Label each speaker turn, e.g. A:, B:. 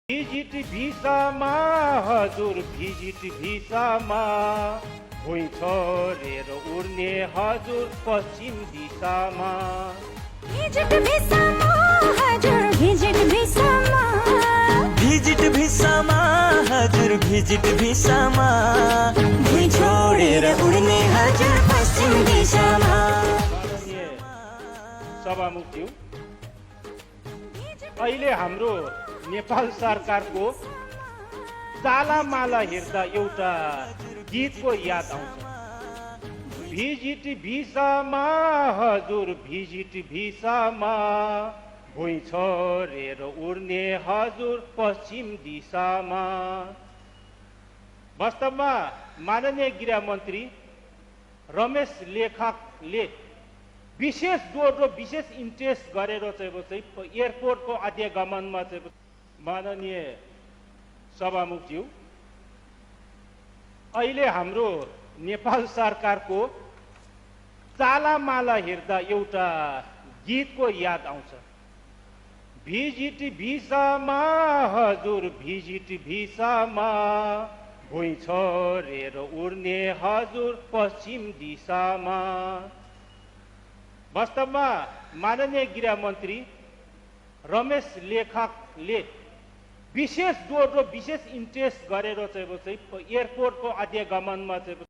A: Visit भिसामा हजुर visit भिसामा भुइँ छोडेर उड्ने हजुर पश्चिम दिशामा
B: भिजिट भिसामा हजुर भिजिट भिसामा
C: भिजिट भिसामा हजुर भिजिट भिसामा भुइँ छोडेर उड्ने हजुर पश्चिम दिशामा।
A: सभामुखज्यू, अहिले हाम्रो नेपाल सरकारको चालामाला हेर्दा एउटा गीतको याद आउँछ। भिजिट भिसामा हजुर भिजिट भिसामा भुइँ छोडेर उड्ने हजुर पश्चिम दिशामा। वास्तवमा माननीय गृहमन्त्री रमेश लेखकले विशेष जोड र विशेष इन्ट्रेस्ट गरेर चाहिँ एयरपोर्टको आद्यगमनमा चाहिँ माननीय सभामुखज्यू, अहिले हाम्रो नेपाल सरकारको चालामाला हेर्दा एउटा गीतको याद आउँछ। भिजिट भिसामा हजुर भिजिट भिसामा भुइँ छोडेर उड्ने हजुर पश्चिम दिशामा। वास्तवमा माननीय गृहमन्त्री रमेश लेखकले विशेष जोड र विशेष इन्ट्रेस्ट गरेर चाहिँ एयरपोर्टको आद्यगमनमा चाहिँ